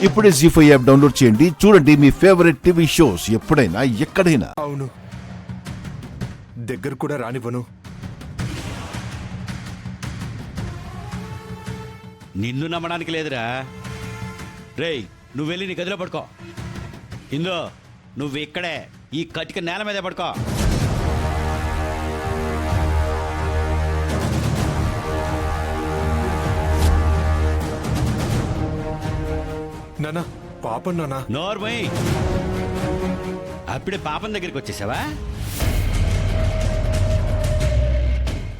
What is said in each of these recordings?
ఇప్పుడే జీ5 app download చేయండి. చూడండి మీ ఫేవరెట్ టీవీ షోస్ ఎప్పుడైనా ఎక్కడైనా. అవును, దగ్గర కూడా రానివ్వను. నిన్ను నమ్మడానికి లేదురా. రేయ్, నువ్వు వెళ్ళి నీ గదిలో పడుకో. ఇందో నువ్వు ఇక్కడే ఈ కటిక నేల మీద పడుకో. నానా, పాపం నానా. నోర్మై, అప్పుడే పాపం దగ్గరికి వచ్చేసావా?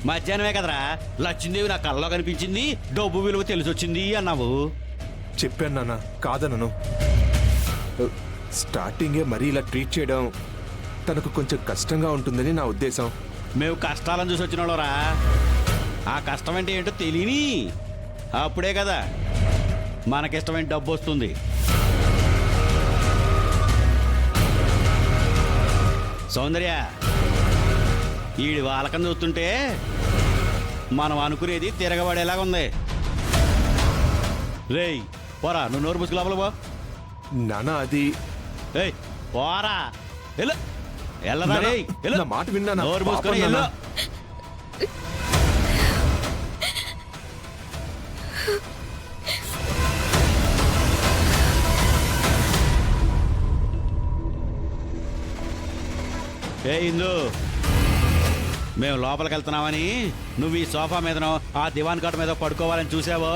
మధ్యాహ్నమే కదరా లక్ష్మీదేవి నా కళ్ళలో కనిపించింది, డబ్బు విలువ తెలిసొచ్చింది అన్నావు. చెప్పాను నానా, కాదనను. స్టార్టింగే మరీ ఇలా ట్రీట్ చేయడం తనకు కొంచెం కష్టంగా ఉంటుందని నా ఉద్దేశం. మేము కష్టాలను చూసి వచ్చిన వాళ్ళరా. ఆ కష్టం అంటే ఏంటో తెలియని అప్పుడే కదా మనకిష్టమైన డబ్బు వస్తుంది. సౌందర్య, ఈడి వాలకం చూస్తుంటే మనం అనుకునేది తిరగబడేలాగా ఉంది. రేయ్ పోరా, నువ్వు నోరు ముసుగు లోపల పో. నానా, అది ఏయ్ పోరా, వెళ్ళు. వెళ్ళరా రేయ్, వెళ్ళు. నా మాట విన్నా. నోరు మూసుకొని వెళ్ళు. ఏ ఇందు, మేము లోపలికి వెళ్తున్నామని నువ్వు ఈ సోఫా మీదనో ఆ దివాన్ కాట్ మీద పడుకోవాలని చూసావో,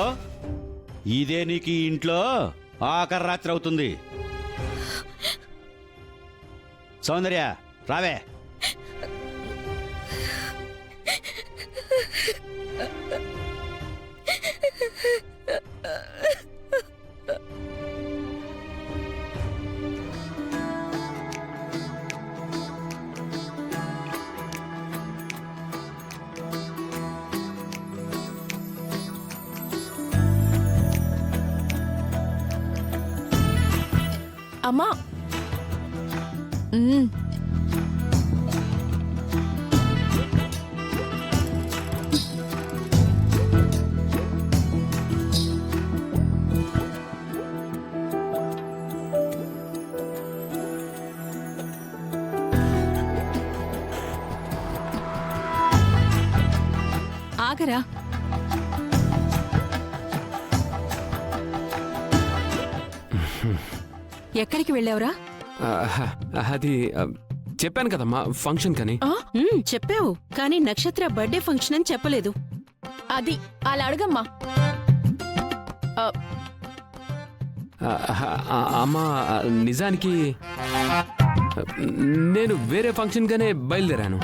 ఇదే నీకు ఈ ఇంట్లో ఆఖరి రాత్రి అవుతుంది. సౌందర్య రావే. అమ్మా, ఆగరా. ఎక్కడికి వెళ్ళావురా? అది చెప్పాను కదమ్మా, ఫంక్షన్ కని. చెప్పావు, కానీ నక్షత్ర బర్త్డే ఫంక్షన్ అని చెప్పలేదు. అది అలా అడగమ్మా. అమ్మా, నిజానికి నేను వేరే ఫంక్షన్ గానే బయలుదేరాను.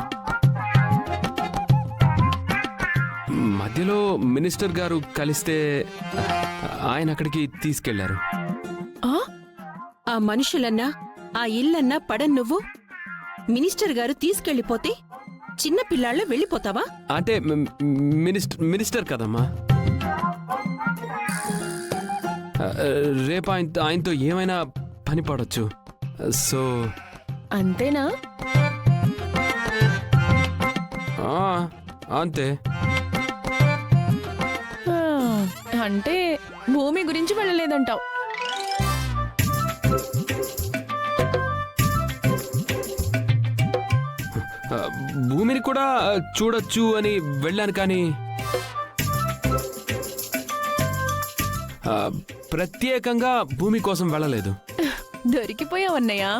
మధ్యలో మినిస్టర్ గారు కలిస్తే ఆయన అక్కడికి తీసుకెళ్లారు. ఆ మనుషులన్నా ఆ ఇల్లన్నా పడన్ నువ్వు. మినిస్టర్ గారు తీసుకెళ్లిపోతే చిన్న పిల్లాళ్ళ వెళ్ళిపోతావా? అంటే మినిస్టర్ కదమ్మా. రేపు ఆయనతో ఏమైనా పని పడొచ్చు. సో అంతేనా? అంతే. అంటే భూమి గురించి వెళ్ళలేదంటావు. భూమిని కూడా చూడొచ్చు అని వెళ్ళాను, కానీ ప్రత్యేకంగా భూమి కోసం వెళ్ళలేదు. దొరికిపోయావన్నయ్యా.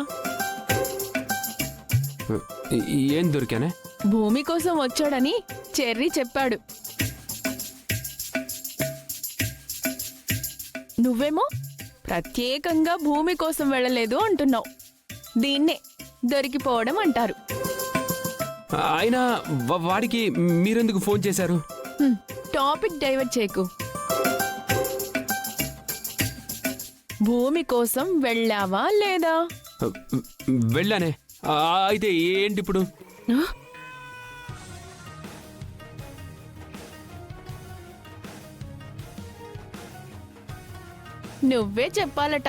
ఏం దొరికానే? భూమి కోసం వచ్చాడని చెర్రీ చెప్పాడు. నువ్వేమో ప్రత్యేకంగా భూమి కోసం వెళ్ళలేదు అంటున్నావు. దీన్నే దొరికిపోవడం అంటారు. అయినా వాడికి మీరెందుకు ఫోన్ చేశారు? టాపిక్ డైవర్ట్ చేయకు. భూమి కోసం వెళ్ళావా లేదా? వెళ్ళానే. అయితే ఏంటి ఇప్పుడు? నువ్వే చెప్పాలట.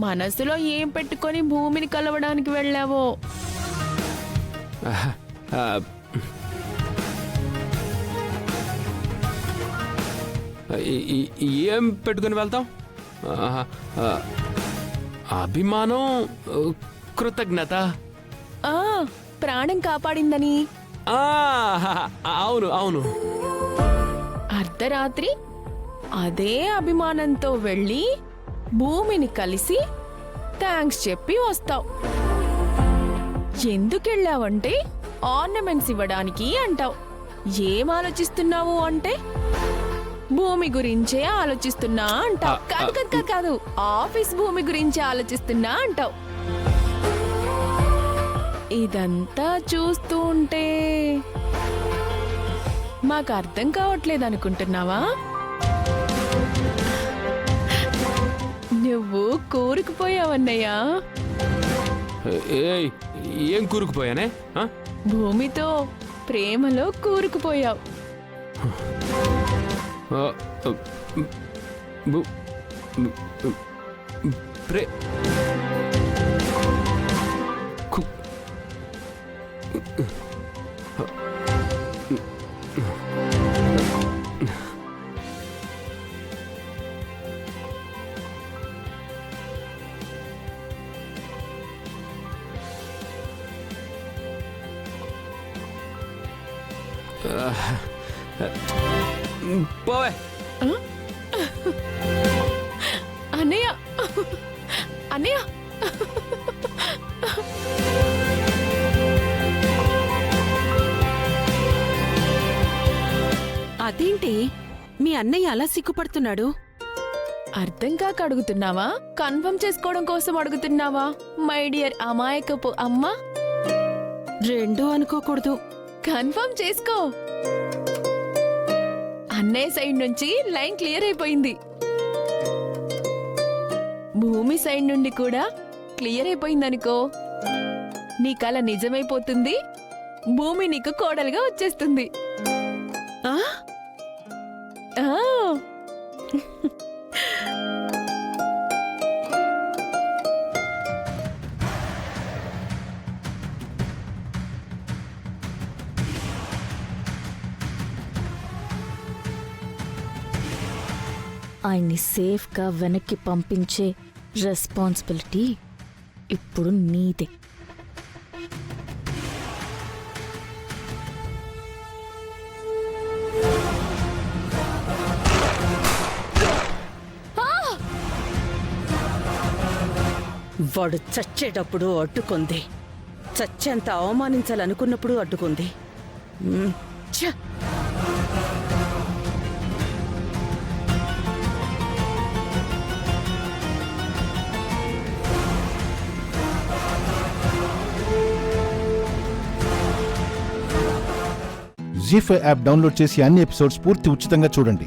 మనసులో ఏం పెట్టుకొని భూమిని కలవడానికి వెళ్ళావో. ఏం పెట్టుకుని వెళ్తాం? ఆ, ఆ, అభిమానం, కృతజ్ఞత. ఆ ప్రాణం కాపాడిందని. ఆ, అవును అవును. అర్ధరాత్రి అదే అభిమానంతో వెళ్ళి భూమిని కలిసి థ్యాంక్స్ చెప్పి వస్తావు. ఎందుకెళ్ళావంటే ఆర్నమెంట్స్ ఇవ్వడానికి అంటావు. ఏం ఆలోచిస్తున్నావు అంటే భూమి గురించే ఆలోచిస్తున్నా అంటావు. కాదు కాదు కాదు కాదు, ఆఫీస్ భూమి గురించే ఆలోచిస్తున్నా అంటావు. ఇదంతా చూస్తూ ఉంటే మాకు అర్థం కావట్లేదు అనుకుంటున్నావా? నువ్వు కూరుకుపోయావన్నయ్యా. ఏయ్, ఏం కూరుకుపోయానే? ఆ? భూమితో ప్రేమలో కూరుకుపోయావు. ఆ, బు- ప్రే కు- పోవే. అన్నయ్య అన్నయ్య అదేంటి మీ అన్నయ్య అలా సిగ్గుపడుతున్నాడు? అర్థం కాక అడుగుతున్నావా? కన్ఫర్మ్ చేసుకోవడం కోసం అడుగుతున్నావా? మై డియర్ అమాయకపు అమ్మ, రెండూ అనుకోకూడదు. కన్ఫర్మ్ చేసుకో. అన్నయ్య సైడ్ నుంచి లైన్ క్లియర్ అయిపోయింది. భూమి సైడ్ నుండి కూడా క్లియర్ అయిపోయిందనుకో, నీ కల నిజమైపోతుంది. భూమి నీకు కోడలుగా వచ్చేస్తుంది. ఆ? ఆ ఆయన్ని సేఫ్గా వెనక్కి పంపించే రెస్పాన్సిబిలిటీ ఇప్పుడు నీదే. వాడు చచ్చేటప్పుడు అడ్డుకుంది, చచ్చేంత అవమానించాలనుకున్నప్పుడు అడ్డుకుంది. ఛ! జీ5 యాప్ డౌన్లోడ్ చేసి అన్ని ఎపిసోడ్స్ పూర్తి ఉచితంగా చూడండి.